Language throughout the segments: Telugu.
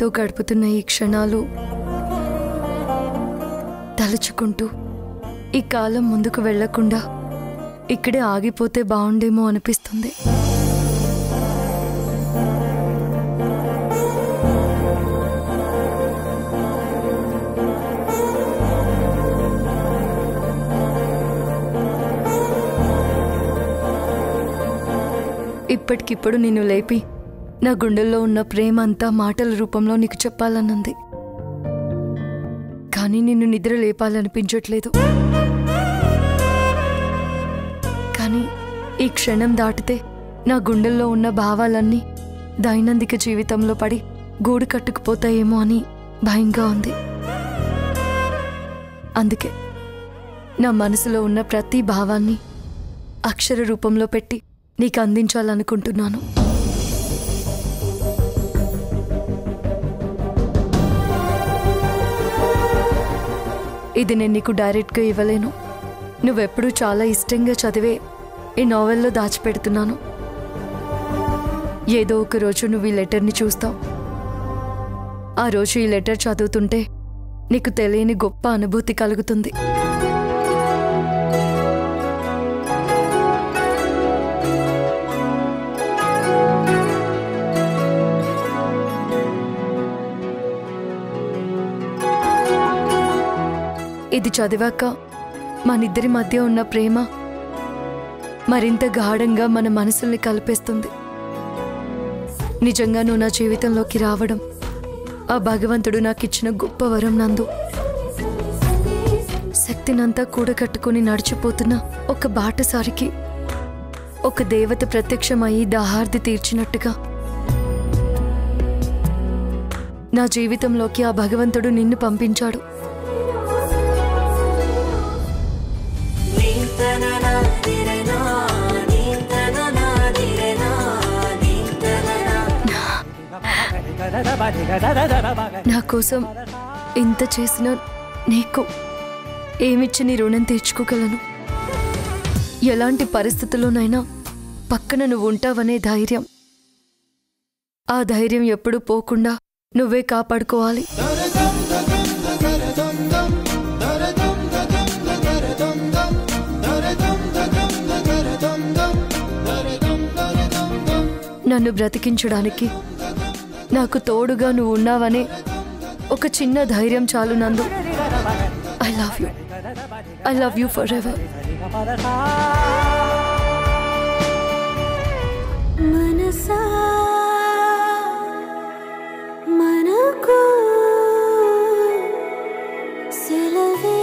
నీతో గడుపుతున్న ఈ క్షణాలు తలుచుకుంటూ ఈ కాలం ముందుకు వెళ్లకుండా ఇక్కడే ఆగిపోతే బాగుండేమో అనిపిస్తుంది. ఇప్పటికిప్పుడు నిన్ను లేపి నా గుండెల్లో ఉన్న ప్రేమ అంతా మాటల రూపంలో నీకు చెప్పాలనుంది. కానీ నిన్ను నిద్ర లేపాలనిపించట్లేదు. కానీ ఈ క్షణం దాటితే నా గుండెల్లో ఉన్న భావాలన్నీ దైనందిక జీవితంలో పడి గూడు కట్టుకుపోతాయేమో అని భయంగా ఉంది. అందుకే నా మనసులో ఉన్న ప్రతి భావాన్ని అక్షర రూపంలో పెట్టి నీకు అందించాలనుకుంటున్నాను. ఇది నేను నీకు డైరెక్ట్గా ఇవ్వలేను. నువ్వెప్పుడూ చాలా ఇష్టంగా చదివే ఈ నావెల్లో దాచిపెడుతున్నాను. ఏదో ఒక రోజు నువ్వు ఈ లెటర్ని చూస్తావు. ఆ రోజు ఈ లెటర్ చదువుతుంటే నీకు తెలియని గొప్ప అనుభూతి కలుగుతుంది. ఇది చదివాక మనిద్దరి మధ్య ఉన్న ప్రేమ మరింత గాఢంగా మన మనసుల్ని కలిపేస్తుంది. నిజంగా నువ్వు నా జీవితంలోకి రావడం ఆ భగవంతుడు నాకిచ్చిన గొప్ప వరం నందు. శక్తినంతా కూడగట్టుకుని నడిచిపోతున్న ఒక బాటసారికి ఒక దేవత ప్రత్యక్షమయ్యి దాహార్ది తీర్చినట్టుగా నా జీవితంలోకి ఆ భగవంతుడు నిన్ను పంపించాడు. నా కోసం ఇంత చేసిన నీకు ఏమిచ్చి నీ రుణం తీర్చుకోగలను? ఎలాంటి పరిస్థితుల్లోనైనా పక్కన నువ్వు ఉంటావనే ధైర్యం, ఆ ధైర్యం ఎప్పుడూ పోకుండా నువ్వే కాపాడుకోవాలి. నన్ను బ్రతికించడానికి నాకు తోడుగా నువ్వు ఉన్నావనే ఒక చిన్న ధైర్యం చాలు Nandu. I love you forever. మనసా మనకు సెలవే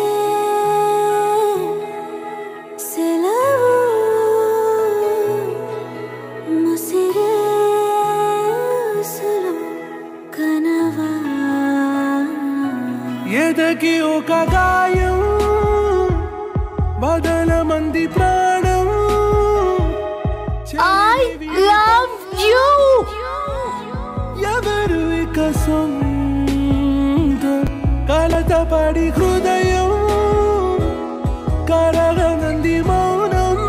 ఎదకి ఒక గాయం బదల మంది ప్రాణం. I love you. ఎవరు ఇక సొంతం కలతపడి హృదయం కరగనంది మౌనం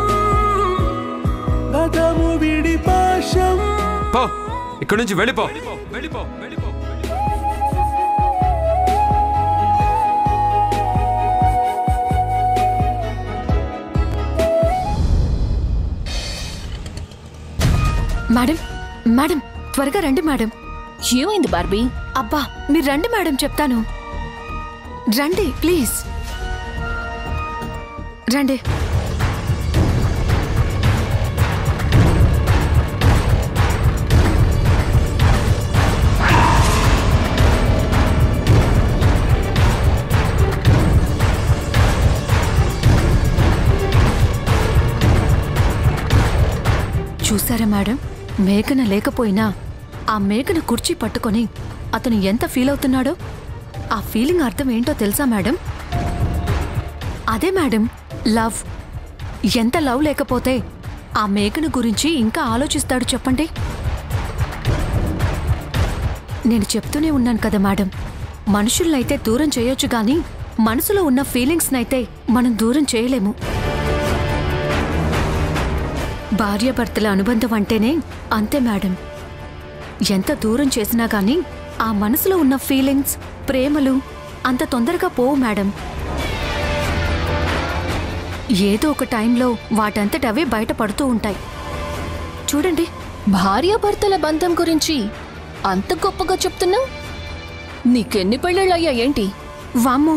గతము విడి పాశం. ఇక్కడి నుంచి వెళ్ళిపో. మేడం మేడం త్వరగా రండి మేడం. ఏమైంది బార్బీ? అబ్బా మీరు రండి మేడం, చెప్తాను. రండి ప్లీజ్ రండి. చూసారా మేడం, మేఘన లేకపోయినా ఆ మేఘన కుర్చీ పట్టుకొని అతను ఎంత ఫీల్ అవుతున్నాడో. ఆ ఫీలింగ్ అర్థం ఏంటో తెలుసా మేడం? అదే మేడం లవ్. ఎంత లవ్ లేకపోతే ఆ మేఘన గురించి ఇంకా ఆలోచిస్తాడు చెప్పండి. నేను చెప్తూనే ఉన్నాను కదా మేడం, మనుషులనైతే దూరం చేయొచ్చు కానీ మనసులో ఉన్న ఫీలింగ్స్నైతే మనం దూరం చేయలేము. భార్యాభర్తల అనుబంధం అంటేనే అంతే మేడం. ఎంత దూరం చేసినా కానీ ఆ మనసులో ఉన్న ఫీలింగ్స్, ప్రేమలు అంత తొందరగా పోవు మేడం. ఏదో ఒక టైంలో వాటంతటవే బయటపడుతూ ఉంటాయి. చూడండి, భార్యాభర్తల బంధం గురించి అంత గొప్పగా చెప్తున్నావు. నీకెన్ని పెళ్ళిళ్ళయ్యా ఏంటి? వామ్మో,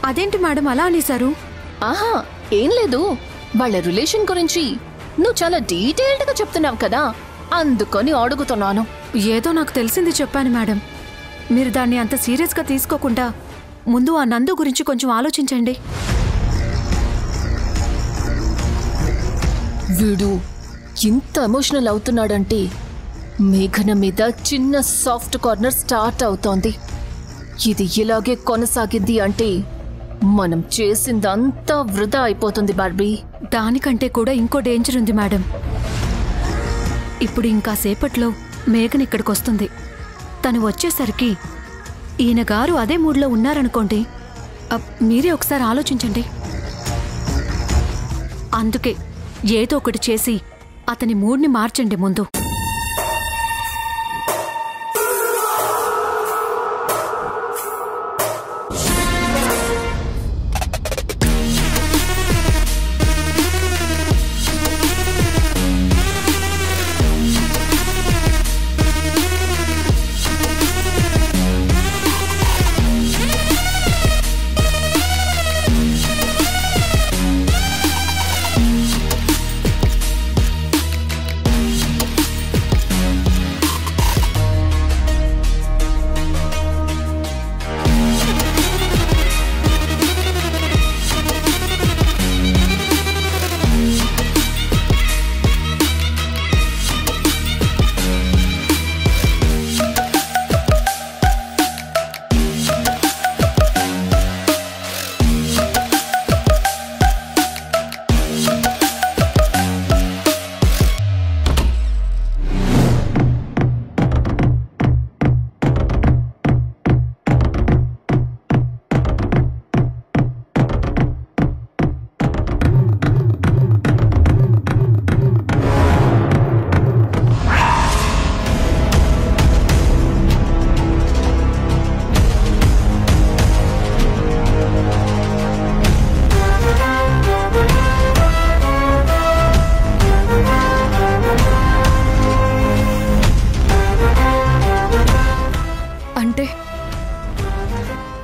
అదేంటి మేడం అలా అనేశారు? ఆహా, ఏం లేదు. వాళ్ళ రిలేషన్ గురించి నువ్వు చాలా డీటెయిల్డ్గా చెప్తున్నావు కదా, అందుకని అడుగుతున్నాను. ఏదో నాకు తెలిసింది చెప్పాను మేడం. మీరు దాన్ని అంత సీరియస్గా తీసుకోకుండా ముందు ఆ నందు గురించి కొంచెం ఆలోచించండి. వీడు ఇంత ఎమోషనల్ అవుతున్నాడంటే మేఘన మీద చిన్న సాఫ్ట్ కార్నర్ స్టార్ట్ అవుతోంది. ఇది ఇలాగే కొనసాగింది అంటే మనం చేసిందంతా వృధా అయిపోతుంది బార్బీ. దానికంటే కూడా ఇంకో డేంజర్ ఉంది మేడం. ఇప్పుడు ఇంకా సేపట్లో మేఘన ఇక్కడికొస్తుంది. తను వచ్చేసరికి ఈయన గారు అదే మూడ్లో ఉన్నారనుకోండి. మీరే ఒకసారి ఆలోచించండి. అందుకే ఏదో ఒకటి చేసి అతని మూడ్ని మార్చండి ముందు.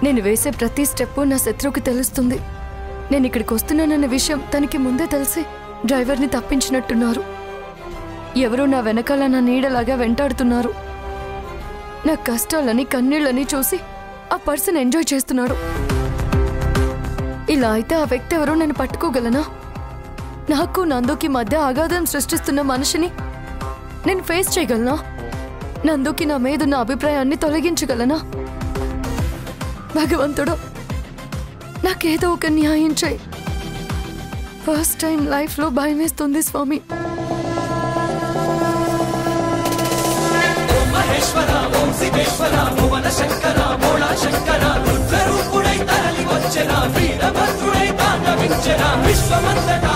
నేను వేసే ప్రతి స్టెప్పు నా శత్రువుకి తెలుస్తుంది. నేను ఇక్కడికి వస్తున్నానన్న విషయం తనకి ముందే తెలిసి డ్రైవర్ని తప్పించినట్టున్నారు. ఎవరో నా వెనకాల నా నీడలాగా వెంటాడుతున్నారు. నా కష్టాలని కన్నీళ్ళని చూసి ఆ పర్సన్ ఎంజాయ్ చేస్తున్నాడు. ఇలా అయితే ఆ వ్యక్తి ఎవరో నేను పట్టుకోగలనా? నాకు నందుకి మధ్య అగాధం సృష్టిస్తున్న మనిషిని నేను ఫేస్ చేయగలనా? నందుకి నా మీద నా అభిప్రాయాన్ని తొలగించగలనా? భగవంతుడు, నాకేదో ఒక న్యాయం చేయి. ఫస్ట్ టైం లైఫ్లో భయం వేస్తుంది స్వామి. విశ్వమంతటా